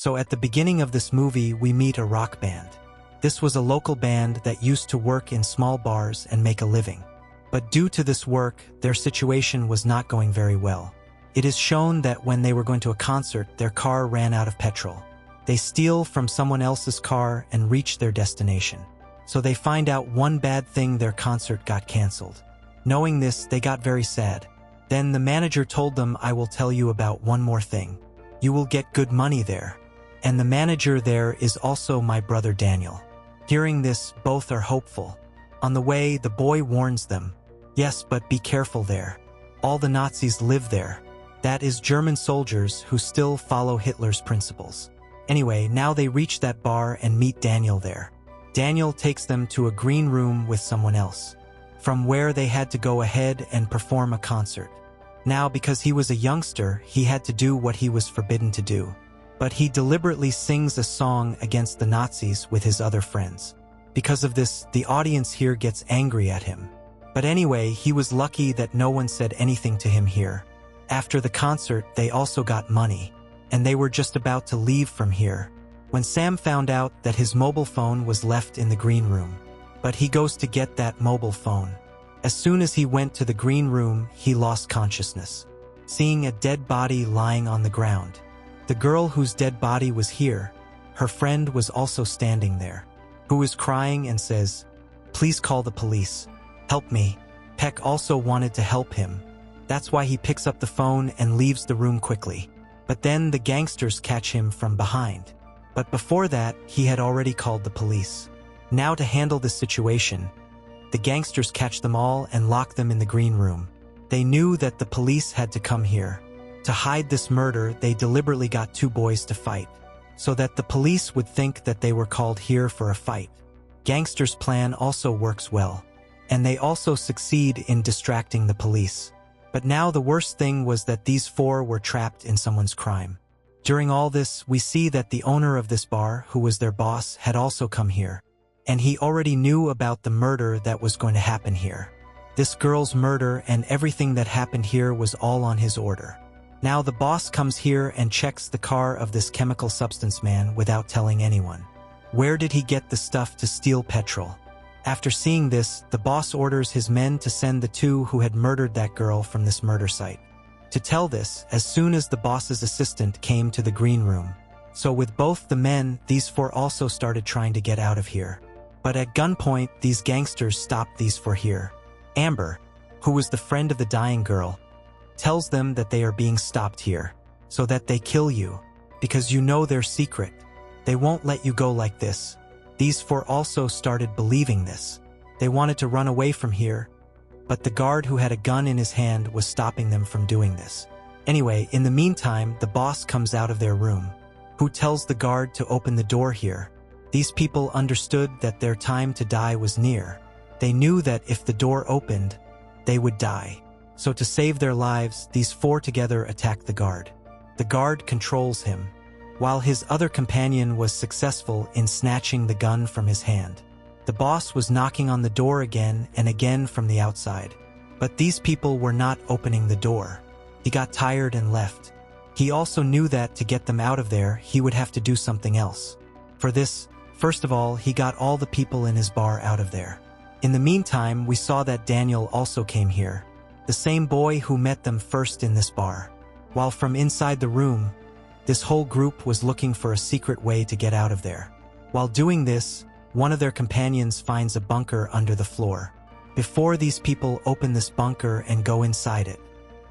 So at the beginning of this movie, we meet a rock band. This was a local band that used to work in small bars and make a living. But due to this work, their situation was not going very well. It is shown that when they were going to a concert, their car ran out of petrol. They steal from someone else's car and reach their destination. So they find out one bad thing: their concert got canceled. Knowing this, they got very sad. Then the manager told them, "I will tell you about one more thing. You will get good money there." And the manager there is also my brother Daniel. Hearing this, both are hopeful. On the way, the boy warns them, "Yes, but be careful there. All the Nazis live there." That is German soldiers who still follow Hitler's principles. Anyway, now they reach that bar and meet Daniel there. Daniel takes them to a green room with someone else, from where they had to go ahead and perform a concert. Now, because he was a youngster, he had to do what he was forbidden to do. But he deliberately sings a song against the Nazis with his other friends. Because of this, the audience here gets angry at him. But anyway, he was lucky that no one said anything to him here. After the concert, they also got money, and they were just about to leave from here, when Sam found out that his mobile phone was left in the green room. But he goes to get that mobile phone. As soon as he went to the green room, he lost consciousness, seeing a dead body lying on the ground. The girl whose dead body was here, her friend was also standing there, who is crying and says, "Please call the police. Help me." Peck also wanted to help him. That's why he picks up the phone and leaves the room quickly. But then the gangsters catch him from behind. But before that, he had already called the police. Now to handle this situation, the gangsters catch them all and lock them in the green room. They knew that the police had to come here. To hide this murder, they deliberately got two boys to fight, so that the police would think that they were called here for a fight. Gangsters' plan also works well, and they also succeed in distracting the police. But now the worst thing was that these four were trapped in someone's crime. During all this, we see that the owner of this bar, who was their boss, had also come here, and he already knew about the murder that was going to happen here. This girl's murder and everything that happened here was all on his order. Now the boss comes here and checks the car of this chemical substance man without telling anyone. Where did he get the stuff to steal petrol? After seeing this, the boss orders his men to send the two who had murdered that girl from this murder site. To tell this, as soon as the boss's assistant came to the green room. So with both the men, these four also started trying to get out of here. But at gunpoint, these gangsters stopped these four here. Amber, who was the friend of the dying girl, tells them that they are being stopped here, so that they kill you, because you know their secret. They won't let you go like this. These four also started believing this. They wanted to run away from here, but the guard who had a gun in his hand was stopping them from doing this. Anyway, in the meantime, the boss comes out of their room, who tells the guard to open the door here. These people understood that their time to die was near. They knew that if the door opened, they would die. So to save their lives, these four together attack the guard. The guard controls him, while his other companion was successful in snatching the gun from his hand. The boss was knocking on the door again and again from the outside, but these people were not opening the door. He got tired and left. He also knew that to get them out of there, he would have to do something else. For this, first of all, he got all the people in his bar out of there. In the meantime, we saw that Daniel also came here, the same boy who met them first in this bar. While from inside the room, this whole group was looking for a secret way to get out of there. While doing this, one of their companions finds a bunker under the floor. Before these people open this bunker and go inside it,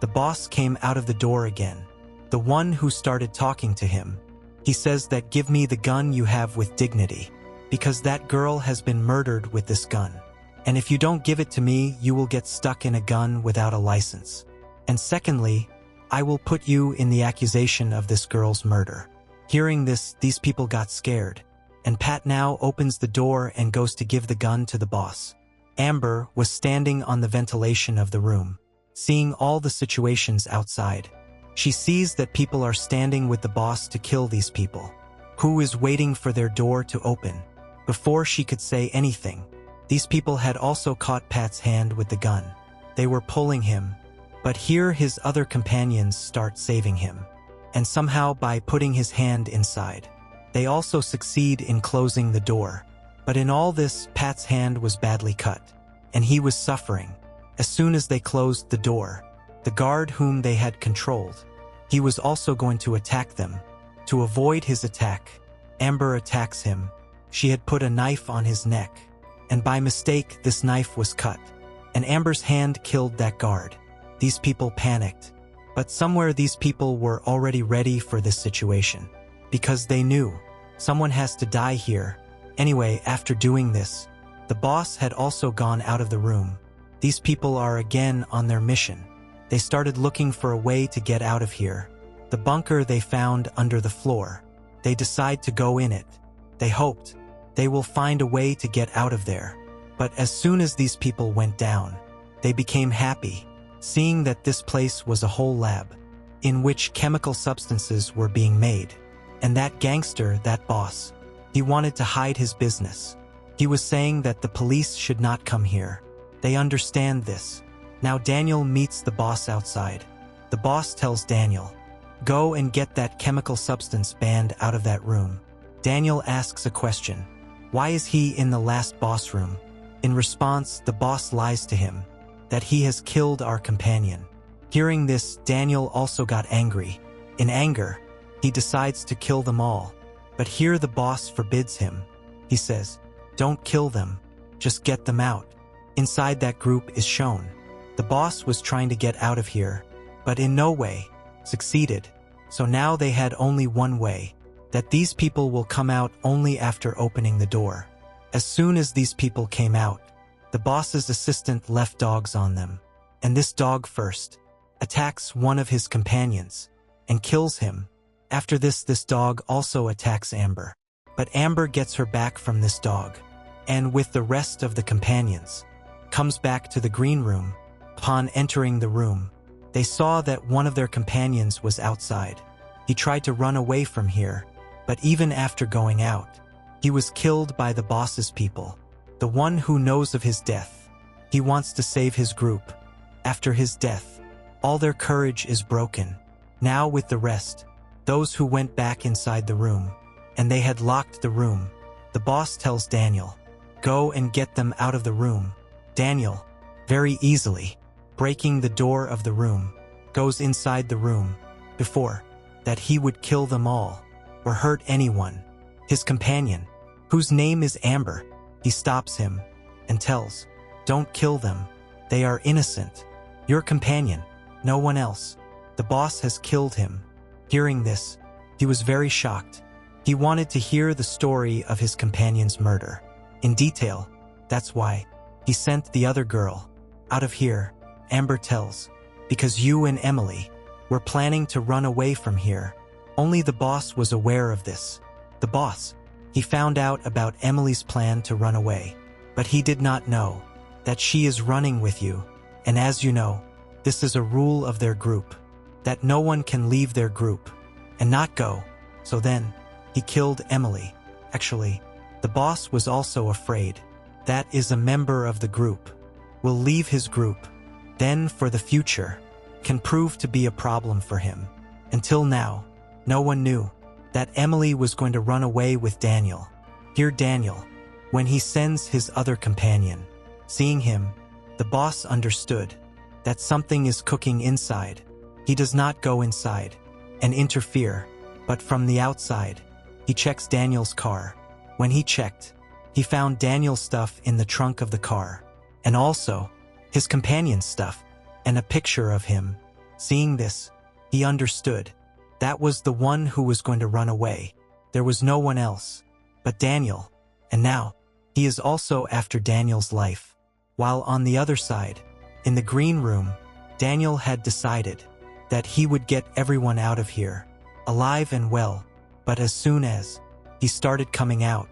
the boss came out of the door again, the one who started talking to him. He says that give me the gun you have with dignity, because that girl has been murdered with this gun. And if you don't give it to me, you will get stuck in a gun without a license. And secondly, I will put you in the accusation of this girl's murder. Hearing this, these people got scared, and Pat now opens the door and goes to give the gun to the boss. Amber was standing on the ventilation of the room, seeing all the situations outside. She sees that people are standing with the boss to kill these people, who is waiting for their door to open. Before she could say anything, these people had also caught Pat's hand with the gun. They were pulling him, but here his other companions start saving him. and somehow by putting his hand inside. They also succeed in closing the door. But in all this, Pat's hand was badly cut, and he was suffering. As soon as they closed the door, the guard whom they had controlled, he was also going to attack them. To avoid his attack, Amber attacks him. She had put a knife on his neck, and by mistake this knife was cut, and Amber's hand killed that guard. These people panicked, but somewhere these people were already ready for this situation, because they knew someone has to die here. Anyway, after doing this, the boss had also gone out of the room. These people are again on their mission. They started looking for a way to get out of here. The bunker they found under the floor. They decide to go in it. They hoped they will find a way to get out of there. But as soon as these people went down, they became happy, seeing that this place was a whole lab, in which chemical substances were being made. And that gangster, that boss, he wanted to hide his business. He was saying that the police should not come here. They understand this. Now Daniel meets the boss outside. The boss tells Daniel, "Go and get that chemical substance banned out of that room." Daniel asks a question. Why is he in the last boss room? In response, the boss lies to him, that he has killed our companion. Hearing this, Daniel also got angry. In anger, he decides to kill them all. But here the boss forbids him. He says, "Don't kill them, just get them out." Inside that group is shown. The boss was trying to get out of here, but in no way succeeded. So now they had only one way, that these people will come out only after opening the door. As soon as these people came out, the boss's assistant left dogs on them, and this dog first attacks one of his companions and kills him. After this dog also attacks Amber, but Amber gets her back from this dog, and with the rest of the companions, comes back to the green room. Upon entering the room, they saw that one of their companions was outside. He tried to run away from here, but even after going out, he was killed by the boss's people, the one who knows of his death. He wants to save his group. After his death, all their courage is broken. Now with the rest, those who went back inside the room, and they had locked the room, the boss tells Daniel, "Go and get them out of the room." Daniel, very easily, breaking the door of the room, goes inside the room, before that he would kill them all, or hurt anyone. His companion, whose name is Amber, he stops him, and tells, "Don't kill them, they are innocent. Your companion, no one else. The boss has killed him." Hearing this, he was very shocked. He wanted to hear the story of his companion's murder, in detail. That's why he sent the other girl out of here. Amber tells, "Because you and Emily were planning to run away from here." Only the boss was aware of this. The boss, he found out about Emily's plan to run away, but he did not know that she is running with you. And as you know, this is a rule of their group, that no one can leave their group and not go. So then, he killed Emily. Actually, the boss was also afraid that is a member of the group will leave his group, then for the future can prove to be a problem for him. Until now, no one knew that Emily was going to run away with Daniel. Here Daniel, when he sends his other companion, seeing him, the boss understood that something is cooking inside. He does not go inside and interfere, but from the outside, he checks Daniel's car. When he checked, he found Daniel's stuff in the trunk of the car, and also his companion's stuff, and a picture of him. Seeing this, he understood that was the one who was going to run away. There was no one else but Daniel, and now he is also after Daniel's life. While on the other side, in the green room, Daniel had decided that he would get everyone out of here, alive and well, but as soon as he started coming out,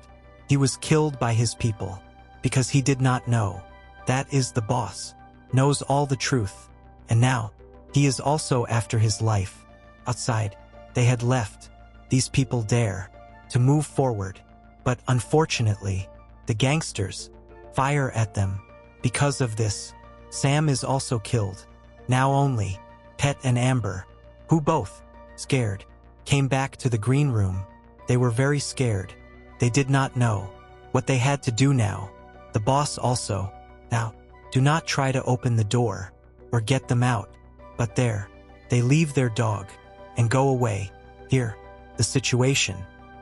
he was killed by his people, because he did not know. That is the boss, knows all the truth, and now he is also after his life. Outside, they had left these people dare to move forward, but unfortunately, the gangsters fire at them. Because of this, Sam is also killed. Now only Pet and Amber, who both scared, came back to the green room. They were very scared. They did not know what they had to do now. The boss also. Now, do not try to open the door or get them out. But there, they leave their dog and go away. Here, the situation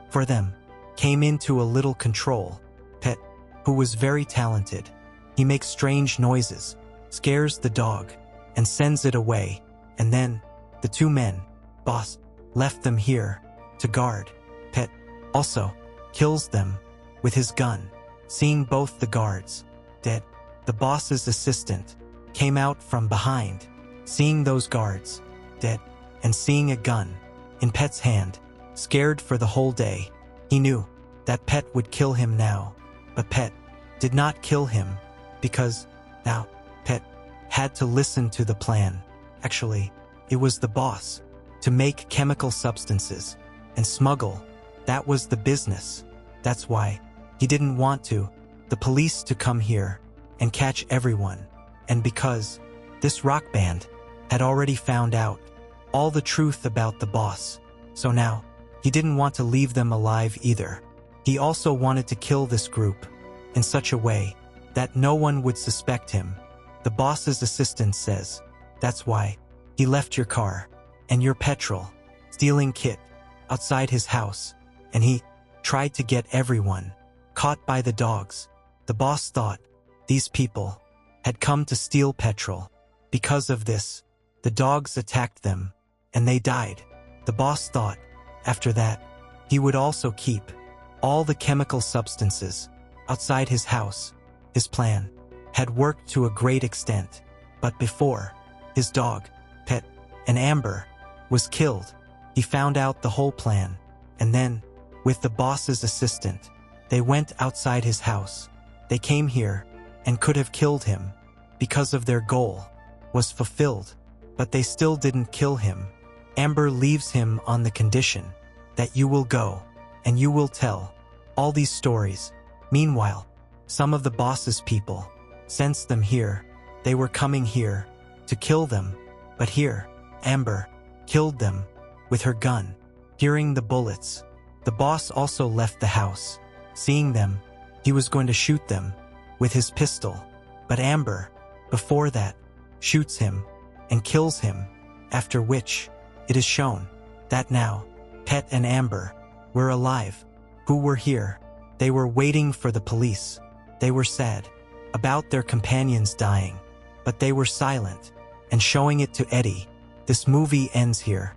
for them came into a little control. Pet, who was very talented. He makes strange noises, scares the dog, and sends it away. And then, the two men, boss, left them here to guard. Pet also kills them with his gun. Seeing both the guards dead, the boss's assistant came out from behind. Seeing those guards dead and seeing a gun in Pet's hand, scared for the whole day, he knew that Pet would kill him now. But Pet did not kill him because now Pet had to listen to the plan. Actually, it was the boss to make chemical substances and smuggle. That was the business. That's why he didn't want the police to come here and catch everyone. And because this rock band had already found out all the truth about the boss. So now, he didn't want to leave them alive either. He also wanted to kill this group in such a way that no one would suspect him. The boss's assistant says, that's why he left your car and your petrol stealing kit outside his house, and he tried to get everyone caught by the dogs. The boss thought these people had come to steal petrol. Because of this, the dogs attacked them, and they died. The boss thought, after that, he would also keep all the chemical substances outside his house. His plan had worked to a great extent, but before his dog, Pet, and Amber was killed, he found out the whole plan, and then, with the boss's assistant, they went outside his house. They came here and could have killed him because of their goal was fulfilled, but they still didn't kill him. Amber leaves him on the condition that you will go and you will tell all these stories. Meanwhile, some of the boss's people sensed them here. They were coming here to kill them, but here, Amber killed them with her gun. Hearing the bullets, the boss also left the house. Seeing them, he was going to shoot them with his pistol, but Amber, before that, shoots him and kills him, after which it is shown that now Pet and Amber were alive. Who were here? They were waiting for the police. They were sad about their companions dying, but they were silent and showing it to Eddie. This movie ends here.